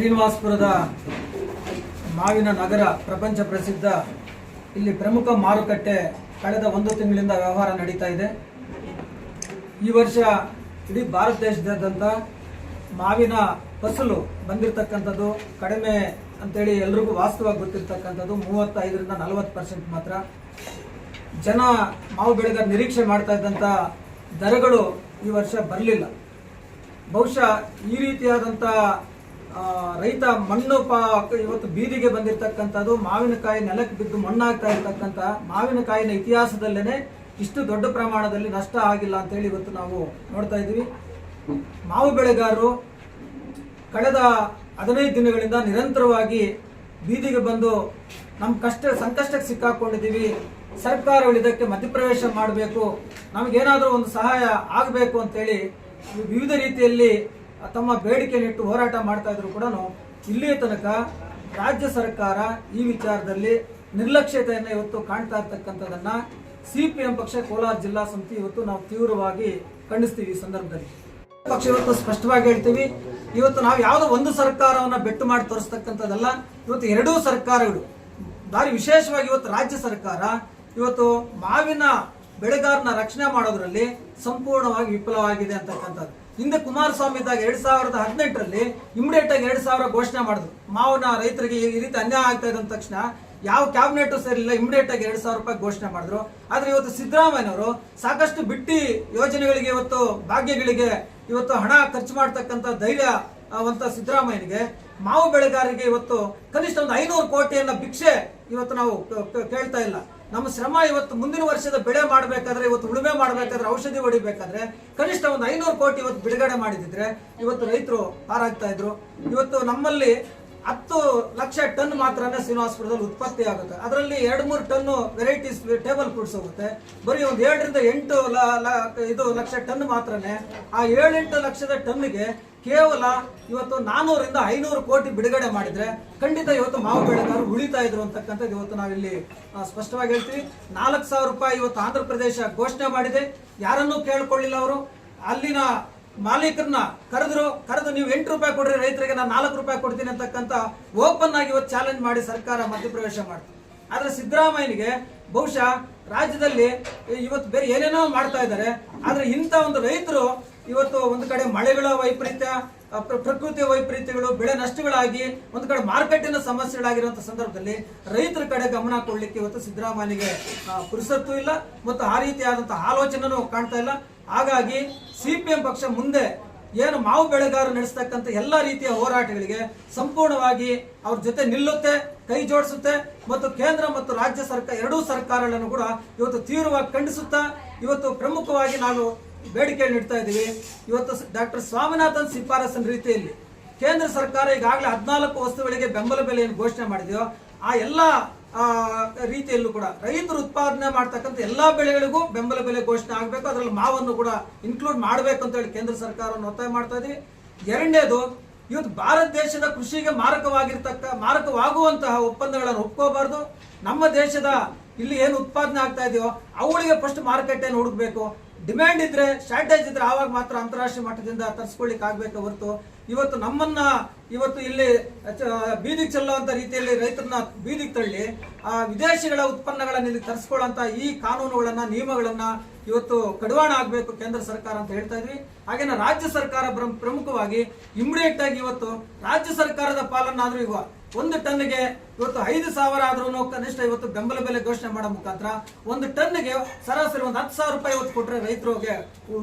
ಶ್ರೀನಿವಾಸಪುರದ ಮಾವಿನ ನಗರ ಪ್ರಪಂಚ ಪ್ರಸಿದ್ಧ. ಇಲ್ಲಿ ಪ್ರಮುಖ ಮಾರುಕಟ್ಟೆ ಕಳೆದ 1 ತಿಂಗಳಿಂದ ವ್ಯವಹಾರ ನಡೀತಾ ಇದೆ. ಈ ವರ್ಷ ಇಡೀ ಭಾರತ ದೇಶದಾದ್ಯಂತ ಮಾವಿನ ಫಸಲು ಬಂದಿರತಕ್ಕಂಥದ್ದು ಕಡಿಮೆ ಅಂತೇಳಿ ಎಲ್ರಿಗೂ ವಾಸ್ತವವಾಗಿ ಗೊತ್ತಿರತಕ್ಕಂಥದ್ದು 35ರಿಂದ 40% ಮಾತ್ರ. ಜನ ಮಾವು ಬೆಳೆಗಾರ ನಿರೀಕ್ಷೆ ಮಾಡ್ತಾ ಇದ್ದಂಥ ದರಗಳು ಈ ವರ್ಷ ಬರಲಿಲ್ಲ. ಬಹುಶಃ ಈ ರೀತಿಯಾದಂಥ ರೈತ ಮಣ್ಣು ಇವತ್ತು ಬೀದಿಗೆ ಬಂದಿರತಕ್ಕಂಥದ್ದು, ಮಾವಿನಕಾಯಿ ನೆಲಕ್ಕೆ ಬಿದ್ದು ಮಣ್ಣಾಗ್ತಾ ಇರ್ತಕ್ಕಂಥ ಮಾವಿನಕಾಯಿನ ಇತಿಹಾಸದಲ್ಲೇನೆ ಇಷ್ಟು ದೊಡ್ಡ ಪ್ರಮಾಣದಲ್ಲಿ ನಷ್ಟ ಆಗಿಲ್ಲ ಅಂತೇಳಿ ಇವತ್ತು ನಾವು ನೋಡ್ತಾ ಇದ್ದೀವಿ. ಮಾವು ಬೆಳೆಗಾರರು ಕಳೆದ 15 ದಿನಗಳಿಂದ ನಿರಂತರವಾಗಿ ಬೀದಿಗೆ ಬಂದು ನಮ್ಮ ಸಂಕಷ್ಟಕ್ಕೆ ಸಿಕ್ಕಾಕೊಂಡಿದ್ದೀವಿ, ಸರ್ಕಾರಗಳು ಇದಕ್ಕೆ ಮಧ್ಯಪ್ರವೇಶ ಮಾಡಬೇಕು, ನಮಗೇನಾದರೂ ಒಂದು ಸಹಾಯ ಆಗಬೇಕು ಅಂತೇಳಿ ವಿವಿಧ ರೀತಿಯಲ್ಲಿ ತಮ್ಮ ಬೇಡಿಕೆಯನ್ನಿಟ್ಟು ಹೋರಾಟ ಮಾಡ್ತಾ ಇದ್ರು ಕೂಡ ಇಲ್ಲಿಯ ತನಕ ರಾಜ್ಯ ಸರ್ಕಾರ ಈ ವಿಚಾರದಲ್ಲಿ ನಿರ್ಲಕ್ಷ್ಯತೆಯನ್ನು ಇವತ್ತು ಕಾಣ್ತಾ ಇರ್ತಕ್ಕಂಥದನ್ನ ಸಿಪಿಎಂ ಪಕ್ಷ ಕೋಲಾರ ಜಿಲ್ಲಾ ಸಮಿತಿ ಇವತ್ತು ನಾವು ತೀವ್ರವಾಗಿ ಖಂಡಿಸ್ತೀವಿ. ಈ ಸಂದರ್ಭದಲ್ಲಿ ಪಕ್ಷ ಇವತ್ತು ಸ್ಪಷ್ಟವಾಗಿ ಹೇಳ್ತೀವಿ, ಇವತ್ತು ನಾವು ಯಾವುದೋ ಒಂದು ಸರ್ಕಾರವನ್ನ ಬೆಟ್ಟು ಮಾಡಿ ತೋರಿಸ್ತಕ್ಕಂಥದ್ದಲ್ಲ. ಇವತ್ತು ಎರಡೂ ಸರ್ಕಾರಗಳು, ಭಾರಿ ವಿಶೇಷವಾಗಿ ಇವತ್ತು ರಾಜ್ಯ ಸರ್ಕಾರ ಇವತ್ತು ಮಾವಿನ ಬೆಳೆಗಾರನ ರಕ್ಷಣೆ ಮಾಡೋದ್ರಲ್ಲಿ ಸಂಪೂರ್ಣವಾಗಿ ವಿಫಲವಾಗಿದೆ ಅಂತಕ್ಕಂಥದ್ದು. ಹಿಂದೆ ಕುಮಾರಸ್ವಾಮಿ ಇದ್ದಾಗ 2018ರಲ್ಲಿ ಇಮಿಡಿಯೇಟ್ ಆಗಿ 2,000 ಘೋಷಣೆ ಮಾಡಿದ್ರು. ಮಾವಿನ ರೈತರಿಗೆ ಈ ರೀತಿ ಅನ್ಯಾಯ ಆಗ್ತಾ ಇದೆ ಅಂದ ತಕ್ಷಣ ಯಾವ ಕ್ಯಾಬಿನೆಟ್ ಸೇರಿಲ್ಲ, ಇಮಿಡಿಯೇಟ್ ಆಗಿ 2,000 ರೂಪಾಯಿ ಘೋಷಣೆ ಮಾಡಿದ್ರು. ಆದ್ರೆ ಇವತ್ತು ಸಿದ್ದರಾಮಯ್ಯನವರು ಸಾಕಷ್ಟು ಬಿಟ್ಟಿ ಯೋಜನೆಗಳಿಗೆ, ಇವತ್ತು ಭಾಗ್ಯಗಳಿಗೆ ಇವತ್ತು ಹಣ ಖರ್ಚು ಮಾಡತಕ್ಕಂಥ ಧೈರ್ಯವಂತ ಸಿದ್ದರಾಮಯ್ಯನಿಗೆ ಮಾವು ಬೆಳೆಗಾರರಿಗೆ ಇವತ್ತು ಕನಿಷ್ಠ ಒಂದು 500 ಕೋಟಿಯನ್ನ ಭಿಕ್ಷೆ ಇವತ್ತು ನಾವು ಕೇಳ್ತಾ ಇಲ್ಲ. ನಮ್ಮ ಶ್ರಮ ಇವತ್ತು ಮುಂದಿನ ವರ್ಷದ ಬೆಳೆ ಮಾಡಬೇಕಾದ್ರೆ, ಇವತ್ತು ಉಳುಮೆ ಮಾಡಬೇಕಾದ್ರೆ, ಔಷಧಿ ಹೊಡಿಬೇಕಾದ್ರೆ ಕನಿಷ್ಠ ಒಂದು 500 ಕೋಟಿ ಇವತ್ತು ಬಿಡುಗಡೆ ಮಾಡಿದಿದ್ರೆ ಇವತ್ತು ರೈತರು ಪಾರಾಗ್ತಾ ಇದ್ರು. ಇವತ್ತು ನಮ್ಮಲ್ಲಿ 10 ಲಕ್ಷ ಟನ್ ಮಾತ್ರನೇ ಶ್ರೀನಿವಾಸಪುರದಲ್ಲಿ ಉತ್ಪತ್ತಿ ಆಗುತ್ತೆ. ಅದರಲ್ಲಿ 2-3 ಟನ್ ವೆರೈಟೀಸ್ ಟೇಬಲ್ ಫ್ರೂಟ್ಸ್ ಹೋಗುತ್ತೆ. ಬರೀ ಒಂದು 7ರಿಂದ 8 ಲಕ್ಷ ಟನ್ ಮಾತ್ರನೇ. ಆ 7-8 ಲಕ್ಷದ ಟನ್ಗೆ ಕೇವಲ ಇವತ್ತು 400ರಿಂದ 500 ಕೋಟಿ ಬಿಡುಗಡೆ ಮಾಡಿದ್ರೆ ಖಂಡಿತ ಇವತ್ತು ಮಾವು ಬೆಳೆಗಾರರು ಉಳಿತಾ ಇದ್ರು ಅಂತಕ್ಕಂಥದ್ದು ಇವತ್ತು ನಾವಿಲ್ಲಿ ಸ್ಪಷ್ಟವಾಗಿ ಹೇಳ್ತೀವಿ. 4,000 ರೂಪಾಯಿ ಇವತ್ತು ಆಂಧ್ರ ಪ್ರದೇಶ ಘೋಷಣೆ ಮಾಡಿದೆ, ಯಾರನ್ನೂ ಕೇಳ್ಕೊಳ್ಳಿಲ್ಲ. ಅವರು ಅಲ್ಲಿನ ಮಾಲೀಕರನ್ನ ಕರೆದು ನೀವು 8 ರೂಪಾಯಿ ಕೊಡ್ರಿ ರೈತರಿಗೆ, ನಾನು 4 ರೂಪಾಯಿ ಕೊಡ್ತೀನಿ ಅಂತಕ್ಕಂಥ ಓಪನ್ ಆಗಿ ಇವತ್ತು ಚಾಲೆಂಜ್ ಮಾಡಿ ಸರ್ಕಾರ ಮಧ್ಯಪ್ರವೇಶ ಮಾಡ್ತೀವಿ. ಆದ್ರೆ ಸಿದ್ದರಾಮಯ್ಯನಿಗೆ ಬಹುಶಃ ರಾಜ್ಯದಲ್ಲಿ ಇವತ್ತು ಬೇರೆ ಏನೇನೋ ಮಾಡ್ತಾ ಇದ್ದಾರೆ. ಆದ್ರೆ ಇಂಥ ಒಂದು ರೈತರು ಇವತ್ತು ಒಂದು ಕಡೆ ಮಳೆಗಳ ವೈಪರೀತ್ಯ, ಪ್ರಕೃತಿಯ ವೈಪರೀತ್ಯಗಳು, ಬೆಳೆ ನಷ್ಟಗಳಾಗಿ ಒಂದು ಕಡೆ ಮಾರ್ಕೆಟಿನ ಸಮಸ್ಯೆಗಳಾಗಿರುವಂತಹ ಸಂದರ್ಭದಲ್ಲಿ ರೈತರ ಕಡೆ ಗಮನ ಕೊಡ್ಲಿಕ್ಕೆ ಇವತ್ತು ಸಿದ್ದರಾಮಯ್ಯನಿಗೆ ಪುರುಸತ್ತು ಇಲ್ಲ ಮತ್ತು ಆ ರೀತಿಯಾದಂತಹ ಆಲೋಚನೆನೂ ಕಾಣ್ತಾ ಇಲ್ಲ. ಹಾಗಾಗಿ ಸಿಪಿಎಂ ಪಕ್ಷ ಮುಂದೆ ಏನು ಮಾವು ಬೆಳೆಗಾರರು ನಡೆಸ್ತಕ್ಕಂಥ ಎಲ್ಲಾ ರೀತಿಯ ಹೋರಾಟಗಳಿಗೆ ಸಂಪೂರ್ಣವಾಗಿ ಅವ್ರ ಜೊತೆ ನಿಲ್ಲುತ್ತೆ, ಕೈ ಜೋಡಿಸುತ್ತೆ ಮತ್ತು ಕೇಂದ್ರ ಮತ್ತು ರಾಜ್ಯ ಸರ್ಕಾರ ಎರಡೂ ಸರ್ಕಾರಗಳನ್ನು ಕೂಡ ಇವತ್ತು ತೀವ್ರವಾಗಿ ಖಂಡಿಸುತ್ತಾ ಇವತ್ತು ಪ್ರಮುಖವಾಗಿ ನಾವು ಬೇಡಿಕೆ ನೀಡ್ತಾ ಇದ್ದೀವಿ. ಇವತ್ತು ಡಾಕ್ಟರ್ ಸ್ವಾಮಿನಾಥನ್ ಶಿಫಾರಸಿನ ರೀತಿಯಲ್ಲಿ ಕೇಂದ್ರ ಸರ್ಕಾರ ಈಗಾಗಲೇ 14 ವಸ್ತುಗಳಿಗೆ ಬೆಂಬಲ ಬೆಲೆಯನ್ನು ಘೋಷಣೆ ಮಾಡಿದೆಯೋ ಆ ಎಲ್ಲ ರೀತಿಯಲ್ಲೂ ಕೂಡ ರೈತರು ಉತ್ಪಾದನೆ ಮಾಡ್ತಕ್ಕಂಥ ಎಲ್ಲಾ ಬೆಳೆಗಳಿಗೂ ಬೆಂಬಲ ಬೆಲೆ ಘೋಷಣೆ ಆಗಬೇಕು. ಅದರಲ್ಲಿ ಮಾವನ್ನು ಕೂಡ ಇನ್ಕ್ಲೂಡ್ ಮಾಡಬೇಕು ಅಂತ ಹೇಳಿ ಕೇಂದ್ರ ಸರ್ಕಾರವನ್ನು ಒತ್ತಾಯ ಮಾಡ್ತಾ ಇದ್ದೀವಿ. ಎರಡನೇದು, ಇವತ್ತು ಭಾರತ ದೇಶದ ಕೃಷಿಗೆ ಮಾರಕವಾಗುವಂತಹ ಒಪ್ಪಂದಗಳನ್ನು ಒಪ್ಕೋಬಾರ್ದು. ನಮ್ಮ ದೇಶದ ಇಲ್ಲಿ ಏನು ಉತ್ಪಾದನೆ ಆಗ್ತಾ ಇದೆಯೋ ಅವುಗಳಿಗೆ ಫಸ್ಟ್ ಮಾರುಕಟ್ಟೆಯನ್ನು ಹುಡುಕ್ಬೇಕು. ಡಿಮ್ಯಾಂಡ್ ಇದ್ರೆ, ಶಾರ್ಟೇಜ್ ಇದ್ರೆ ಆವಾಗ ಮಾತ್ರ ಅಂತಾರಾಷ್ಟ್ರೀಯ ಮಟ್ಟದಿಂದ ತರಿಸ್ಕೊಳ್ಳಿಕ್ಕೆ ಆಗ್ಬೇಕು ಹೊರತು ಇವತ್ತು ನಮ್ಮನ್ನ ಇವತ್ತು ಇಲ್ಲಿ ಬೀದಿಗೆ ಚೆಲ್ಲುವಂತ ರೀತಿಯಲ್ಲಿ ರೈತರನ್ನ ಬೀದಿಗೆ ತಳ್ಳಿ ವಿದೇಶಿಗಳ ಉತ್ಪನ್ನಗಳನ್ನ ಇಲ್ಲಿ ತರಿಸ್ಕೊಳ್ಳುವಂತ ಈ ಕಾನೂನುಗಳನ್ನ, ನಿಯಮಗಳನ್ನ ಇವತ್ತು ಕಡಿವಾಣ ಆಗ್ಬೇಕು ಕೇಂದ್ರ ಸರ್ಕಾರ ಅಂತ ಹೇಳ್ತಾ ಇದ್ವಿ. ಹಾಗೇನ ರಾಜ್ಯ ಸರ್ಕಾರ ಪ್ರಮುಖವಾಗಿ ಇಮಿಡಿಯೇಟ್ ಆಗಿ ಇವತ್ತು ರಾಜ್ಯ ಸರ್ಕಾರದ ಪಾಲನ್ನಾದ್ರೂ ಈಗ 1 ಟನ್ಗೆ ಇವತ್ತು 5,000 ಆದ್ರೂ ಕನಿಷ್ಠ ಇವತ್ತು ಬೆಂಬಲ ಬೆಲೆ ಘೋಷಣೆ ಮಾಡೋ ಮುಖಾಂತರ 1 ಟನ್ಗೆ ಸರಾಸರಿ ಒಂದು 10,000 ರೂಪಾಯಿ ಇವತ್ತು ಕೊಟ್ರೆ ರೈತರಿಗೆ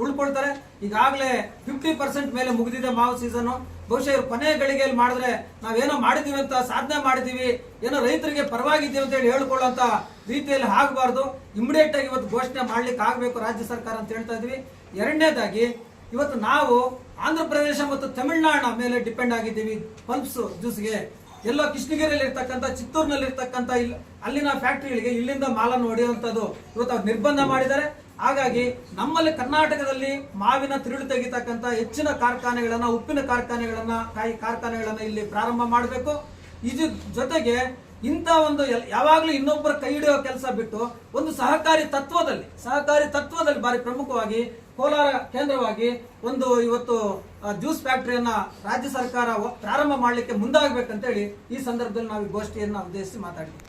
ಉಳ್ಕೊಳ್ತಾರೆ. ಈಗಾಗಲೇ 50% ಮೇಲೆ ಮುಗಿದಿದೆ ಮಾವು ಸೀಸನ್. ಬಹುಶಃ ಇವ್ರು ಕೊನೆಯ ಗಳಿಗೆಯಲ್ಲಿ ಮಾಡಿದ್ರೆ ನಾವೇನೋ ಮಾಡಿದೀವಿ ಅಂತ, ಸಾಧನೆ ಮಾಡಿದೀವಿ, ಏನೋ ರೈತರಿಗೆ ಪರವಾಗಿದ್ದೀವಿ ಅಂತ ಹೇಳಿ ಹೇಳ್ಕೊಳ್ಳುವಂತ ರೀತಿಯಲ್ಲಿ ಆಗಬಾರ್ದು. ಇಮಿಡಿಯೇಟ್ ಆಗಿ ಇವತ್ತು ಘೋಷಣೆ ಮಾಡ್ಲಿಕ್ಕೆ ಆಗ್ಬೇಕು ರಾಜ್ಯ ಸರ್ಕಾರ ಅಂತ ಹೇಳ್ತಾ ಇದ್ವಿ. ಎರಡನೇದಾಗಿ, ಇವತ್ತು ನಾವು ಆಂಧ್ರ ಪ್ರದೇಶ ಮತ್ತು ತಮಿಳುನಾಡಿನ ಮೇಲೆ ಡಿಪೆಂಡ್ ಆಗಿದ್ದೀವಿ ಪಲ್ಪ್ಸ್ ಜ್ಯೂಸ್ಗೆ. ಎಲ್ಲೋ ಕೃಷ್ಣಗಿರಿಯಲ್ಲಿ ಇರ್ತಕ್ಕಂಥ, ಚಿತ್ತೂರಿನಲ್ಲಿ ಇರ್ತಕ್ಕಂಥ ಅಲ್ಲಿನ ಫ್ಯಾಕ್ಟರಿಗಳಿಗೆ ಇಲ್ಲಿಂದ ಮಾಲನ್ನು ಹೊಡೆಯುವಂಥದ್ದು ಇವತ್ತು ಅವ್ರು ನಿರ್ಬಂಧ ಮಾಡಿದ್ದಾರೆ. ಹಾಗಾಗಿ ನಮ್ಮಲ್ಲಿ ಕರ್ನಾಟಕದಲ್ಲಿ ಮಾವಿನ ತಿರುಳು ತೆಗಿತಕ್ಕಂಥ ಹೆಚ್ಚಿನ ಕಾರ್ಖಾನೆಗಳನ್ನ, ಉಪ್ಪಿನ ಕಾರ್ಖಾನೆಗಳನ್ನ, ಕಾಯಿ ಕಾರ್ಖಾನೆಗಳನ್ನ ಇಲ್ಲಿ ಪ್ರಾರಂಭ ಮಾಡಬೇಕು. ಇದ್ರ ಜೊತೆಗೆ ಇಂಥ ಒಂದು ಯಾವಾಗಲೂ ಇನ್ನೊಬ್ಬರ ಕೈ ಹಿಡಿಯೋ ಕೆಲಸ ಬಿಟ್ಟು ಒಂದು ಸಹಕಾರಿ ತತ್ವದಲ್ಲಿ ಬಾರಿ ಪ್ರಮುಖವಾಗಿ ಕೋಲಾರ ಕೇಂದ್ರವಾಗಿ ಒಂದು ಇವತ್ತು ಜ್ಯೂಸ್ ಫ್ಯಾಕ್ಟರಿಯನ್ನ ರಾಜ್ಯ ಸರ್ಕಾರ ಪ್ರಾರಂಭ ಮಾಡಲಿಕ್ಕೆ ಮುಂದಾಗಬೇಕಂತೇಳಿ ಈ ಸಂದರ್ಭದಲ್ಲಿ ನಾವು ಈ ಗೋಷ್ಠಿಯನ್ನು ಉದ್ದೇಶಿಸಿ ಮಾತಾಡಿದ್ವಿ.